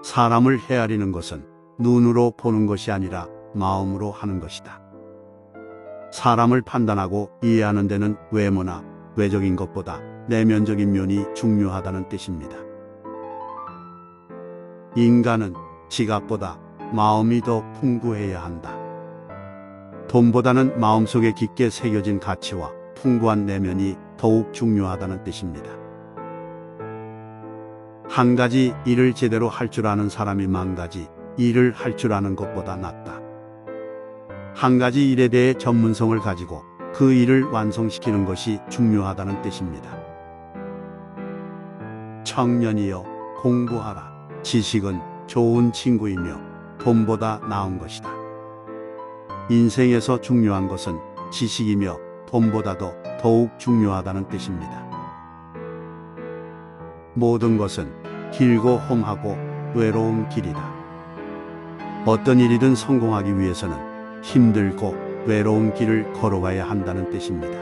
사람을 헤아리는 것은 눈으로 보는 것이 아니라 마음으로 하는 것이다. 사람을 판단하고 이해하는 데는 외모나 외적인 것보다 내면적인 면이 중요하다는 뜻입니다. 인간은 지갑보다 마음이 더 풍부해야 한다. 돈보다는 마음속에 깊게 새겨진 가치와 풍부한 내면이 더욱 중요하다는 뜻입니다. 한 가지 일을 제대로 할 줄 아는 사람이 만 가지 일을 할 줄 아는 것보다 낫다. 한 가지 일에 대해 전문성을 가지고 그 일을 완성시키는 것이 중요하다는 뜻입니다. 청년이여 공부하라. 지식은 좋은 친구이며 돈보다 나은 것이다. 인생에서 중요한 것은 지식이며 돈보다도 더욱 중요하다는 뜻입니다. 모든 것은 길고 험하고 외로운 길이다. 어떤 일이든 성공하기 위해서는 힘들고 외로운 길을 걸어가야 한다는 뜻입니다.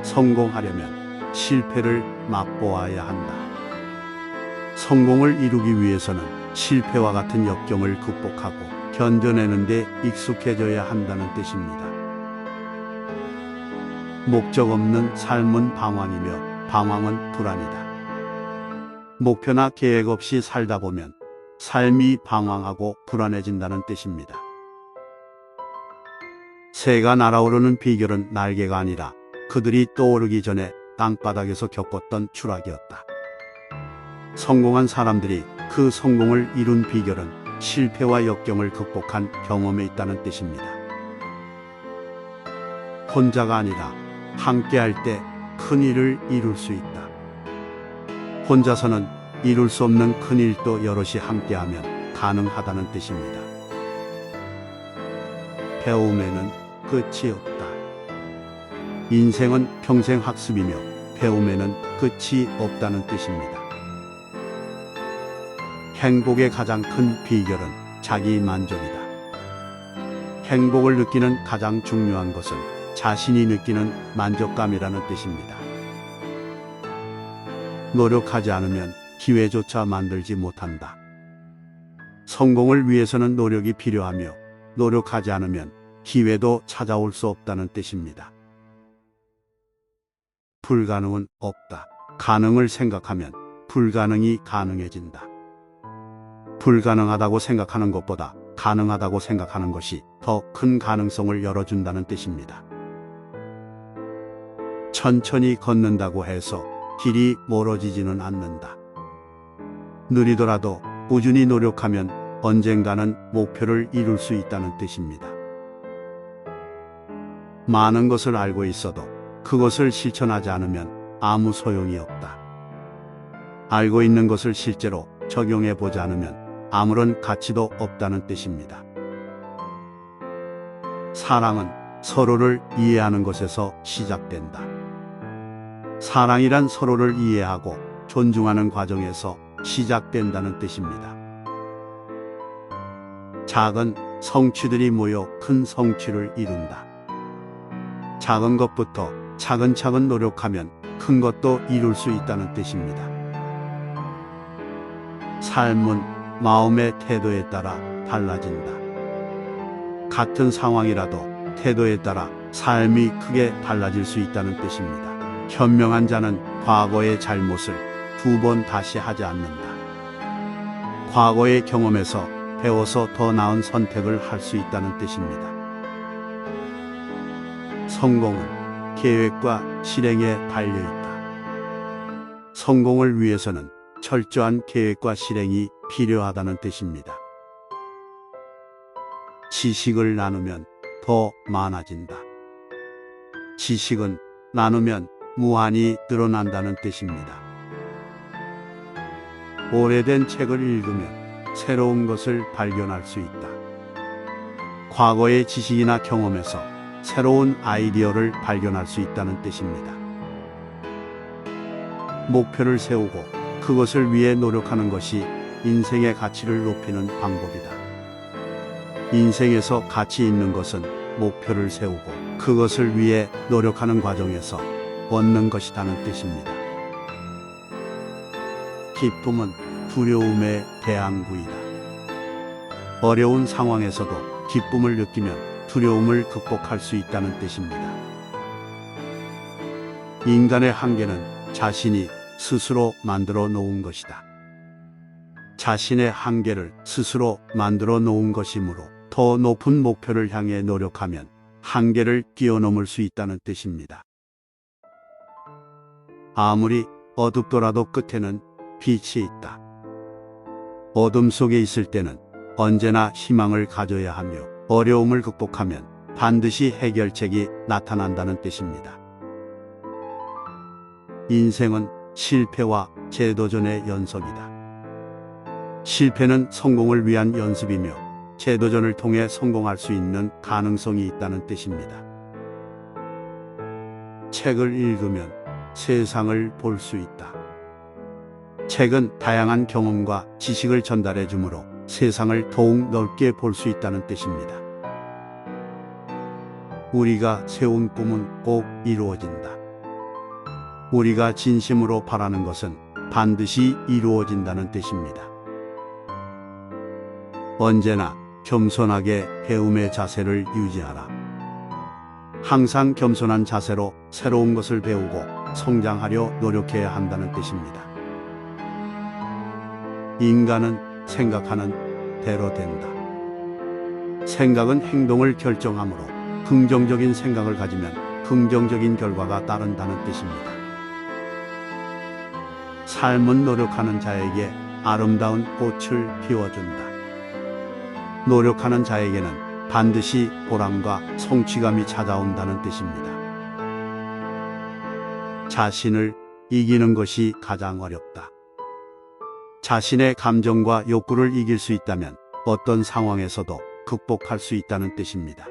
성공하려면 실패를 맛보아야 한다. 성공을 이루기 위해서는 실패와 같은 역경을 극복하고 견뎌내는 데 익숙해져야 한다는 뜻입니다. 목적 없는 삶은 방황이며 방황은 불안이다. 목표나 계획 없이 살다 보면 삶이 방황하고 불안해진다는 뜻입니다. 새가 날아오르는 비결은 날개가 아니라 그들이 떠오르기 전에 땅바닥에서 겪었던 추락이었다. 성공한 사람들이 그 성공을 이룬 비결은 실패와 역경을 극복한 경험에 있다는 뜻입니다. 혼자가 아니라 함께할 때 큰 일을 이룰 수 있다. 혼자서는 이룰 수 없는 큰 일도 여럿이 함께하면 가능하다는 뜻입니다. 배움에는 끝이 없다. 인생은 평생 학습이며 배움에는 끝이 없다는 뜻입니다. 행복의 가장 큰 비결은 자기 만족이다. 행복을 느끼는 가장 중요한 것은 자신이 느끼는 만족감이라는 뜻입니다. 노력하지 않으면 기회조차 만들지 못한다. 성공을 위해서는 노력이 필요하며 노력하지 않으면 기회도 찾아올 수 없다는 뜻입니다. 불가능은 없다. 가능을 생각하면 불가능이 가능해진다. 불가능하다고 생각하는 것보다 가능하다고 생각하는 것이 더 큰 가능성을 열어준다는 뜻입니다. 천천히 걷는다고 해서 길이 멀어지지는 않는다. 느리더라도 꾸준히 노력하면 언젠가는 목표를 이룰 수 있다는 뜻입니다. 많은 것을 알고 있어도 그것을 실천하지 않으면 아무 소용이 없다. 알고 있는 것을 실제로 적용해 보지 않으면 아무런 가치도 없다는 뜻입니다. 사랑은 서로를 이해하는 것에서 시작된다. 사랑이란 서로를 이해하고 존중하는 과정에서 시작된다는 뜻입니다. 작은 성취들이 모여 큰 성취를 이룬다. 작은 것부터 차근차근 노력하면 큰 것도 이룰 수 있다는 뜻입니다. 삶은 마음의 태도에 따라 달라진다. 같은 상황이라도 태도에 따라 삶이 크게 달라질 수 있다는 뜻입니다. 현명한 자는 과거의 잘못을 2번 다시 하지 않는다. 과거의 경험에서 배워서 더 나은 선택을 할 수 있다는 뜻입니다. 성공은 계획과 실행에 달려있다. 성공을 위해서는 철저한 계획과 실행이 필요하다는 뜻입니다. 지식을 나누면 더 많아진다. 지식은 나누면 무한히 늘어난다는 뜻입니다. 오래된 책을 읽으면 새로운 것을 발견할 수 있다. 과거의 지식이나 경험에서 새로운 아이디어를 발견할 수 있다는 뜻입니다. 목표를 세우고 그것을 위해 노력하는 것이 인생의 가치를 높이는 방법이다. 인생에서 가치 있는 것은 목표를 세우고 그것을 위해 노력하는 과정에서 얻는 것이라는 뜻입니다. 기쁨은 두려움의 대항구이다. 어려운 상황에서도 기쁨을 느끼면 두려움을 극복할 수 있다는 뜻입니다. 인간의 한계는 자신이 스스로 만들어 놓은 것이다. 자신의 한계를 스스로 만들어 놓은 것이므로 더 높은 목표를 향해 노력하면 한계를 뛰어넘을 수 있다는 뜻입니다. 아무리 어둡더라도 끝에는 빛이 있다. 어둠 속에 있을 때는 언제나 희망을 가져야 하며 어려움을 극복하면 반드시 해결책이 나타난다는 뜻입니다. 인생은 실패와 재도전의 연속이다. 실패는 성공을 위한 연습이며 재도전을 통해 성공할 수 있는 가능성이 있다는 뜻입니다. 책을 읽으면 세상을 볼 수 있다. 책은 다양한 경험과 지식을 전달해 주므로 세상을 더욱 넓게 볼 수 있다는 뜻입니다. 우리가 세운 꿈은 꼭 이루어진다. 우리가 진심으로 바라는 것은 반드시 이루어진다는 뜻입니다. 언제나 겸손하게 배움의 자세를 유지하라. 항상 겸손한 자세로 새로운 것을 배우고 성장하려 노력해야 한다는 뜻입니다. 인간은 생각하는 대로 된다. 생각은 행동을 결정하므로 긍정적인 생각을 가지면 긍정적인 결과가 따른다는 뜻입니다. 삶은 노력하는 자에게 아름다운 꽃을 피워준다. 노력하는 자에게는 반드시 보람과 성취감이 찾아온다는 뜻입니다. 자신을 이기는 것이 가장 어렵다. 자신의 감정과 욕구를 이길 수 있다면 어떤 상황에서도 극복할 수 있다는 뜻입니다.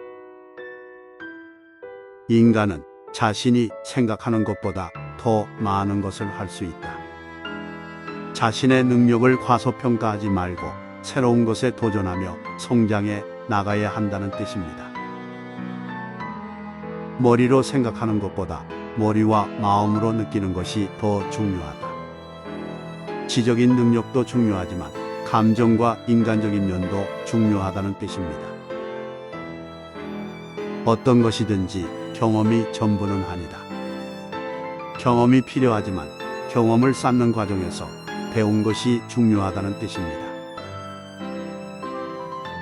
인간은 자신이 생각하는 것보다 더 많은 것을 할 수 있다. 자신의 능력을 과소평가하지 말고 새로운 것에 도전하며 성장해 나가야 한다는 뜻입니다. 머리로 생각하는 것보다 머리와 마음으로 느끼는 것이 더 중요하다. 지적인 능력도 중요하지만 감정과 인간적인 면도 중요하다는 뜻입니다. 어떤 것이든지 경험이 전부는 아니다. 경험이 필요하지만 경험을 쌓는 과정에서 배운 것이 중요하다는 뜻입니다.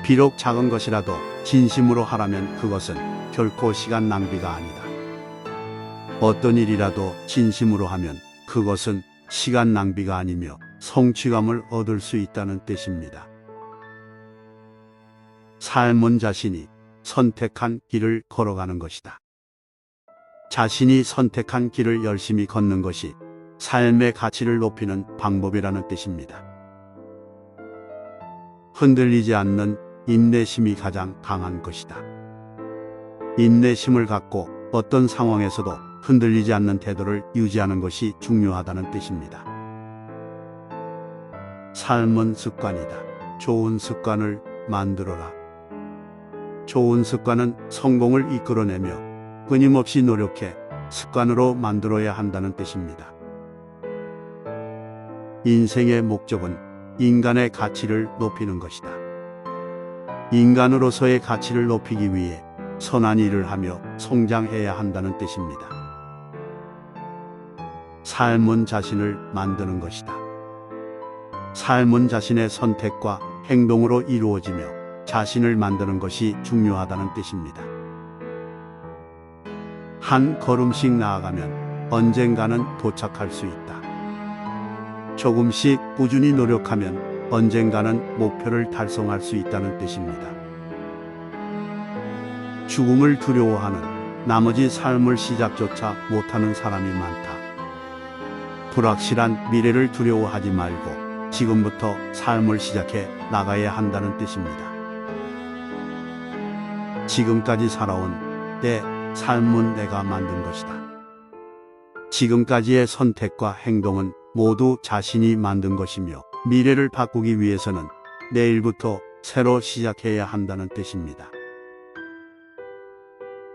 비록 작은 것이라도 진심으로 하라면 그것은 결코 시간 낭비가 아니다. 어떤 일이라도 진심으로 하면 그것은 시간 낭비가 아니며 성취감을 얻을 수 있다는 뜻입니다. 삶은 자신이 선택한 길을 걸어가는 것이다. 자신이 선택한 길을 열심히 걷는 것이 삶의 가치를 높이는 방법이라는 뜻입니다. 흔들리지 않는 인내심이 가장 강한 것이다. 인내심을 갖고 어떤 상황에서도 흔들리지 않는 태도를 유지하는 것이 중요하다는 뜻입니다. 삶은 습관이다. 좋은 습관을 만들어라. 좋은 습관은 성공을 이끌어내며 끊임없이 노력해 습관으로 만들어야 한다는 뜻입니다. 인생의 목적은 인간의 가치를 높이는 것이다. 인간으로서의 가치를 높이기 위해 선한 일을 하며 성장해야 한다는 뜻입니다. 삶은 자신을 만드는 것이다. 삶은 자신의 선택과 행동으로 이루어지며 자신을 만드는 것이 중요하다는 뜻입니다. 한 걸음씩 나아가면 언젠가는 도착할 수 있다. 조금씩 꾸준히 노력하면 언젠가는 목표를 달성할 수 있다는 뜻입니다. 죽음을 두려워하는 나머지 삶을 시작조차 못하는 사람이 많다. 불확실한 미래를 두려워하지 말고 지금부터 삶을 시작해 나가야 한다는 뜻입니다. 지금까지 살아온 내 삶은 내가 만든 것이다. 지금까지의 선택과 행동은 모두 자신이 만든 것이며 미래를 바꾸기 위해서는 내일부터 새로 시작해야 한다는 뜻입니다.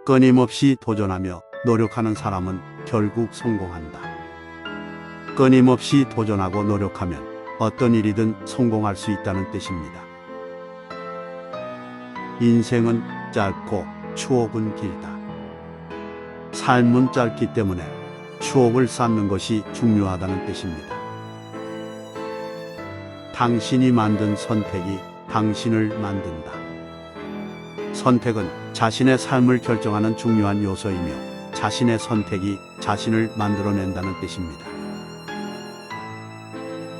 끊임없이 도전하며 노력하는 사람은 결국 성공한다. 끊임없이 도전하고 노력하면 어떤 일이든 성공할 수 있다는 뜻입니다. 인생은 짧고 추억은 길다. 삶은 짧기 때문에 추억을 쌓는 것이 중요하다는 뜻입니다. 당신이 만든 선택이 당신을 만든다. 선택은 자신의 삶을 결정하는 중요한 요소이며 자신의 선택이 자신을 만들어낸다는 뜻입니다.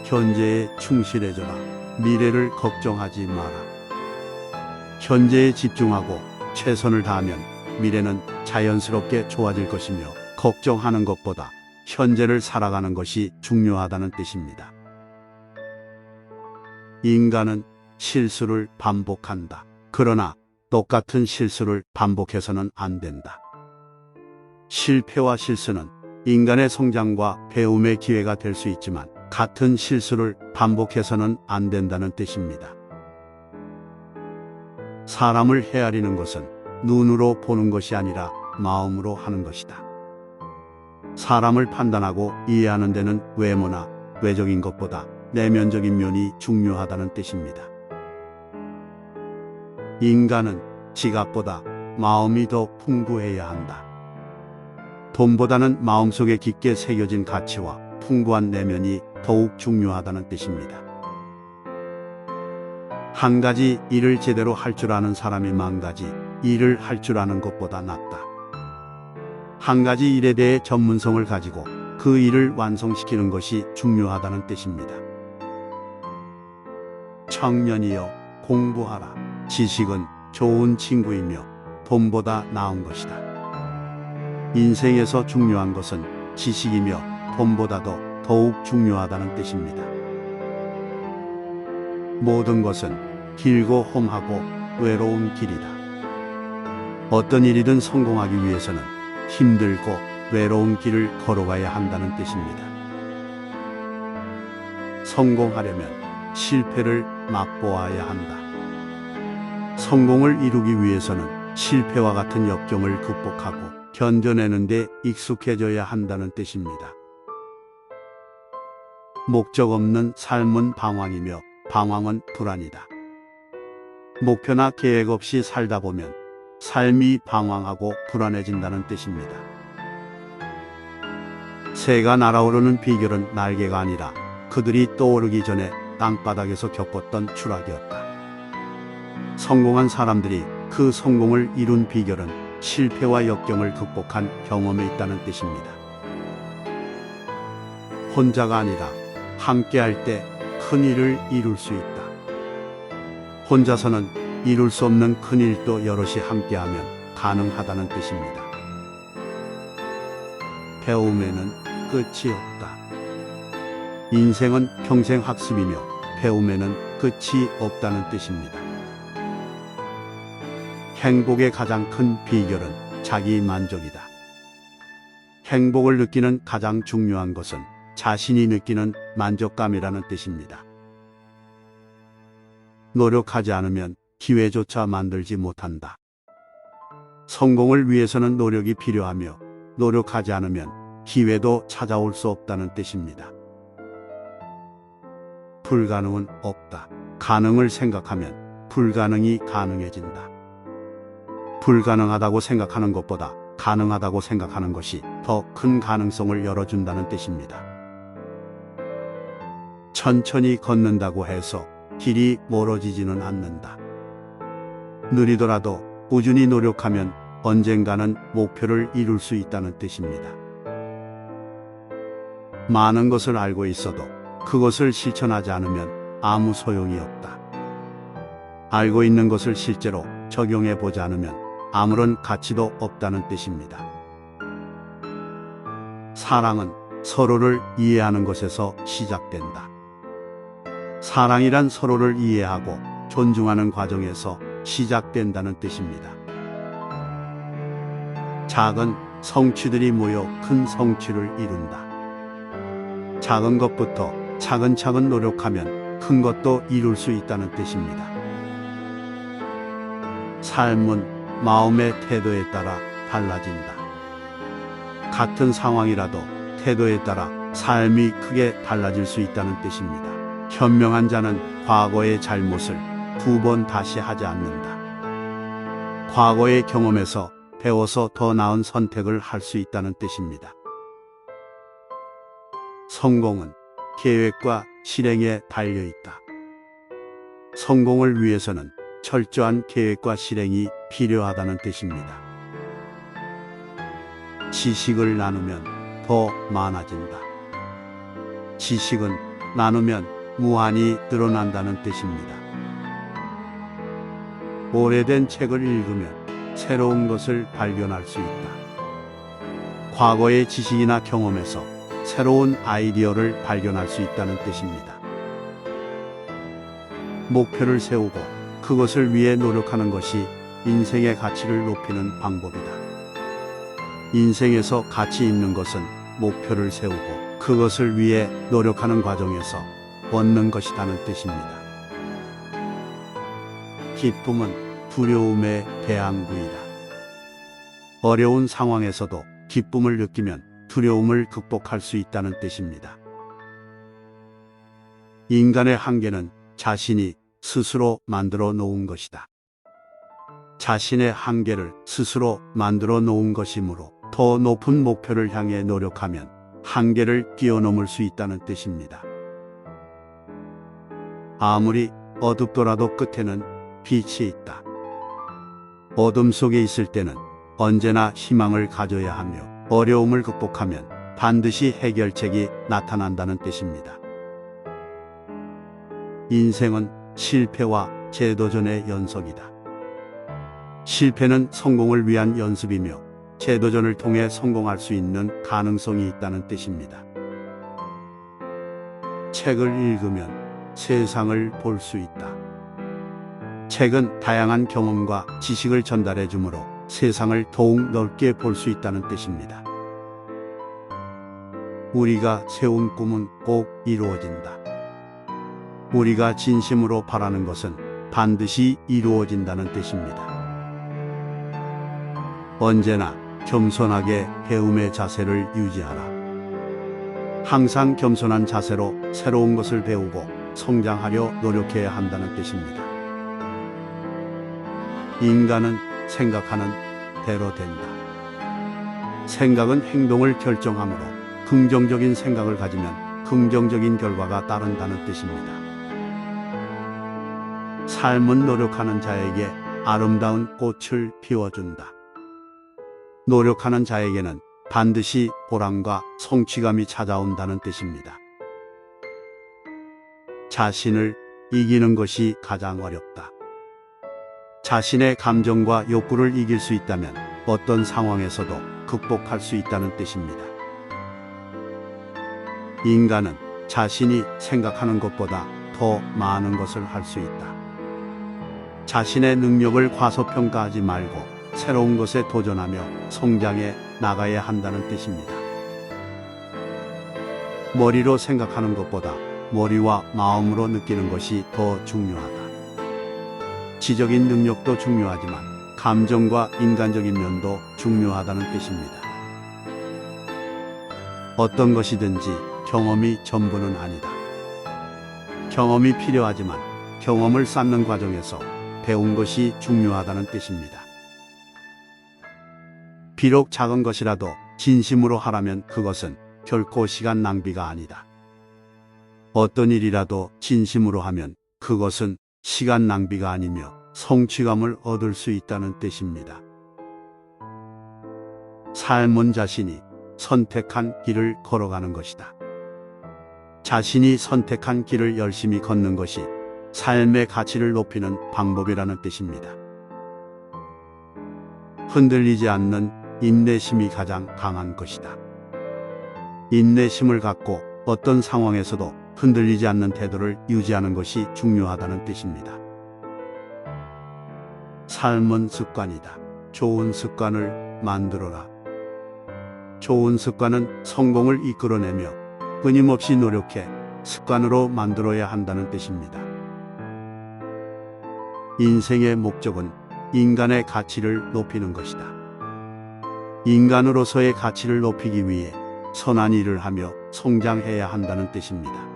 현재에 충실해져라. 미래를 걱정하지 마라. 현재에 집중하고 최선을 다하면 미래는 자연스럽게 좋아질 것이며 걱정하는 것보다 현재를 살아가는 것이 중요하다는 뜻입니다. 인간은 실수를 반복한다. 그러나 똑같은 실수를 반복해서는 안 된다. 실패와 실수는 인간의 성장과 배움의 기회가 될 수 있지만 같은 실수를 반복해서는 안 된다는 뜻입니다. 사람을 헤아리는 것은 눈으로 보는 것이 아니라 마음으로 하는 것이다. 사람을 판단하고 이해하는 데는 외모나 외적인 것보다 내면적인 면이 중요하다는 뜻입니다. 인간은 지갑보다 마음이 더 풍부해야 한다. 돈보다는 마음속에 깊게 새겨진 가치와 풍부한 내면이 더욱 중요하다는 뜻입니다. 한 가지 일을 제대로 할 줄 아는 사람이 만 가지 일을 할 줄 아는 것보다 낫다. 한 가지 일에 대해 전문성을 가지고 그 일을 완성시키는 것이 중요하다는 뜻입니다. 청년이여 공부하라. 지식은 좋은 친구이며 돈보다 나은 것이다. 인생에서 중요한 것은 지식이며 돈보다도 더욱 중요하다는 뜻입니다. 모든 것은 길고 험하고 외로운 길이다. 어떤 일이든 성공하기 위해서는 힘들고 외로운 길을 걸어가야 한다는 뜻입니다. 성공하려면 실패를 맛보아야 한다. 성공을 이루기 위해서는 실패와 같은 역경을 극복하고 견뎌내는 데 익숙해져야 한다는 뜻입니다. 목적 없는 삶은 방황이며 방황은 불안이다. 목표나 계획 없이 살다 보면 삶이 방황하고 불안해진다는 뜻입니다. 새가 날아오르는 비결은 날개가 아니라 그들이 떠오르기 전에 땅바닥에서 겪었던 추락이었다. 성공한 사람들이 그 성공을 이룬 비결은 실패와 역경을 극복한 경험에 있다는 뜻입니다. 혼자가 아니라 함께할 때 큰 일을 이룰 수 있다. 혼자서는 이룰 수 없는 큰 일도 여럿이 함께하면 가능하다는 뜻입니다. 배움에는 끝이 없다. 인생은 평생 학습이며 배움에는 끝이 없다는 뜻입니다. 행복의 가장 큰 비결은 자기 만족이다. 행복을 느끼는 가장 중요한 것은 자신이 느끼는 만족감이라는 뜻입니다. 노력하지 않으면 기회조차 만들지 못한다. 성공을 위해서는 노력이 필요하며 노력하지 않으면 기회도 찾아올 수 없다는 뜻입니다. 불가능은 없다. 가능을 생각하면 불가능이 가능해진다. 불가능하다고 생각하는 것보다 가능하다고 생각하는 것이 더 큰 가능성을 열어준다는 뜻입니다. 천천히 걷는다고 해서 길이 멀어지지는 않는다. 느리더라도 꾸준히 노력하면 언젠가는 목표를 이룰 수 있다는 뜻입니다. 많은 것을 알고 있어도 그것을 실천하지 않으면 아무 소용이 없다. 알고 있는 것을 실제로 적용해 보지 않으면 아무런 가치도 없다는 뜻입니다. 사랑은 서로를 이해하는 것에서 시작된다. 사랑이란 서로를 이해하고 존중하는 과정에서 시작된다는 뜻입니다. 작은 성취들이 모여 큰 성취를 이룬다. 작은 것부터 차근차근 노력하면 큰 것도 이룰 수 있다는 뜻입니다. 삶은 마음의 태도에 따라 달라진다. 같은 상황이라도 태도에 따라 삶이 크게 달라질 수 있다는 뜻입니다. 현명한 자는 과거의 잘못을 두 번 다시 하지 않는다. 과거의 경험에서 배워서 더 나은 선택을 할 수 있다는 뜻입니다. 성공은 계획과 실행에 달려 있다. 성공을 위해서는 철저한 계획과 실행이 필요하다는 뜻입니다. 지식을 나누면 더 많아진다. 지식은 나누면 무한히 늘어난다는 뜻입니다. 오래된 책을 읽으면 새로운 것을 발견할 수 있다. 과거의 지식이나 경험에서 새로운 아이디어를 발견할 수 있다는 뜻입니다. 목표를 세우고 그것을 위해 노력하는 것이 인생의 가치를 높이는 방법이다. 인생에서 가치 있는 것은 목표를 세우고 그것을 위해 노력하는 과정에서 얻는 것이라는 뜻입니다. 기쁨은 두려움의 대항구이다. 어려운 상황에서도 기쁨을 느끼면 두려움을 극복할 수 있다는 뜻입니다. 인간의 한계는 자신이 스스로 만들어 놓은 것이다. 자신의 한계를 스스로 만들어 놓은 것이므로 더 높은 목표를 향해 노력하면 한계를 뛰어넘을 수 있다는 뜻입니다. 아무리 어둡더라도 끝에는 빛이 있다. 어둠 속에 있을 때는 언제나 희망을 가져야 하며 어려움을 극복하면 반드시 해결책이 나타난다는 뜻입니다. 인생은 실패와 재도전의 연속이다. 실패는 성공을 위한 연습이며 재도전을 통해 성공할 수 있는 가능성이 있다는 뜻입니다. 책을 읽으면 세상을 볼 수 있다. 책은 다양한 경험과 지식을 전달해 주므로 세상을 더욱 넓게 볼 수 있다는 뜻입니다. 우리가 세운 꿈은 꼭 이루어진다. 우리가 진심으로 바라는 것은 반드시 이루어진다는 뜻입니다. 언제나 겸손하게 배움의 자세를 유지하라. 항상 겸손한 자세로 새로운 것을 배우고 성장하려 노력해야 한다는 뜻입니다. 인간은 생각하는 대로 된다. 생각은 행동을 결정하므로 긍정적인 생각을 가지면 긍정적인 결과가 따른다는 뜻입니다. 삶은 노력하는 자에게 아름다운 꽃을 피워준다. 노력하는 자에게는 반드시 보람과 성취감이 찾아온다는 뜻입니다. 자신을 이기는 것이 가장 어렵다. 자신의 감정과 욕구를 이길 수 있다면 어떤 상황에서도 극복할 수 있다는 뜻입니다. 인간은 자신이 생각하는 것보다 더 많은 것을 할 수 있다. 자신의 능력을 과소평가하지 말고 새로운 것에 도전하며 성장해 나가야 한다는 뜻입니다. 머리로 생각하는 것보다 머리와 마음으로 느끼는 것이 더 중요하다. 지적인 능력도 중요하지만 감정과 인간적인 면도 중요하다는 뜻입니다. 어떤 것이든지 경험이 전부는 아니다. 경험이 필요하지만 경험을 쌓는 과정에서 배운 것이 중요하다는 뜻입니다. 비록 작은 것이라도 진심으로 하라면 그것은 결코 시간 낭비가 아니다. 어떤 일이라도 진심으로 하면 그것은 시간 낭비가 아니며 성취감을 얻을 수 있다는 뜻입니다. 삶은 자신이 선택한 길을 걸어가는 것이다. 자신이 선택한 길을 열심히 걷는 것이 삶의 가치를 높이는 방법이라는 뜻입니다. 흔들리지 않는 인내심이 가장 강한 것이다. 인내심을 갖고 어떤 상황에서도 흔들리지 않는 태도를 유지하는 것이 중요하다는 뜻입니다. 삶은 습관이다. 좋은 습관을 만들어라. 좋은 습관은 성공을 이끌어내며 끊임없이 노력해 습관으로 만들어야 한다는 뜻입니다. 인생의 목적은 인간의 가치를 높이는 것이다. 인간으로서의 가치를 높이기 위해 선한 일을 하며 성장해야 한다는 뜻입니다.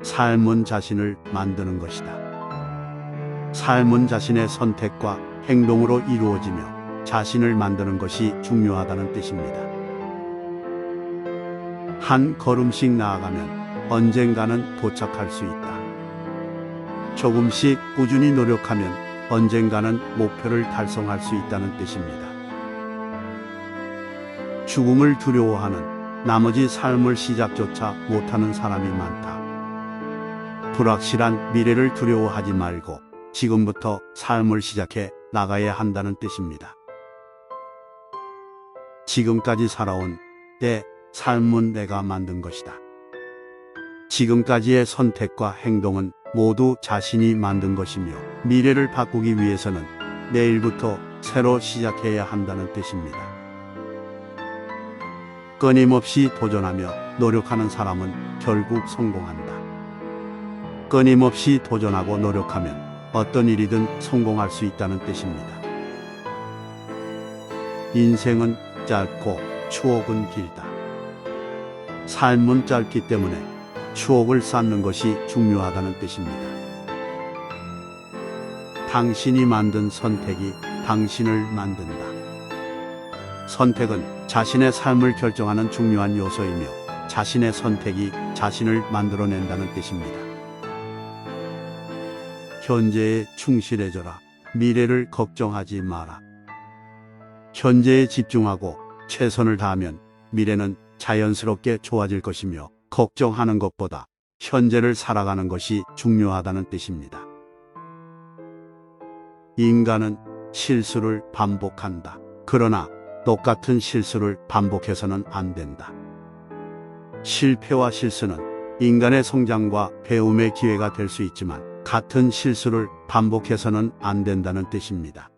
삶은 자신을 만드는 것이다. 삶은 자신의 선택과 행동으로 이루어지며 자신을 만드는 것이 중요하다는 뜻입니다. 한 걸음씩 나아가면 언젠가는 도착할 수 있다. 조금씩 꾸준히 노력하면 언젠가는 목표를 달성할 수 있다는 뜻입니다. 죽음을 두려워하는, 나머지 삶을 시작조차 못하는 사람이 많다. 불확실한 미래를 두려워하지 말고 지금부터 삶을 시작해 나가야 한다는 뜻입니다. 지금까지 살아온 내 삶은 내가 만든 것이다. 지금까지의 선택과 행동은 모두 자신이 만든 것이며 미래를 바꾸기 위해서는 내일부터 새로 시작해야 한다는 뜻입니다. 끊임없이 도전하며 노력하는 사람은 결국 성공한다. 끊임없이 도전하고 노력하면 어떤 일이든 성공할 수 있다는 뜻입니다. 인생은 짧고 추억은 길다. 삶은 짧기 때문에 추억을 쌓는 것이 중요하다는 뜻입니다. 당신이 만든 선택이 당신을 만든다. 선택은 자신의 삶을 결정하는 중요한 요소이며 자신의 선택이 자신을 만들어낸다는 뜻입니다. 현재에 충실해져라. 미래를 걱정하지 마라. 현재에 집중하고 최선을 다하면 미래는 자연스럽게 좋아질 것이며 걱정하는 것보다 현재를 살아가는 것이 중요하다는 뜻입니다. 인간은 실수를 반복한다. 그러나 똑같은 실수를 반복해서는 안 된다. 실패와 실수는 인간의 성장과 배움의 기회가 될 수 있지만 같은 실수를 반복해서는 안 된다는 뜻입니다.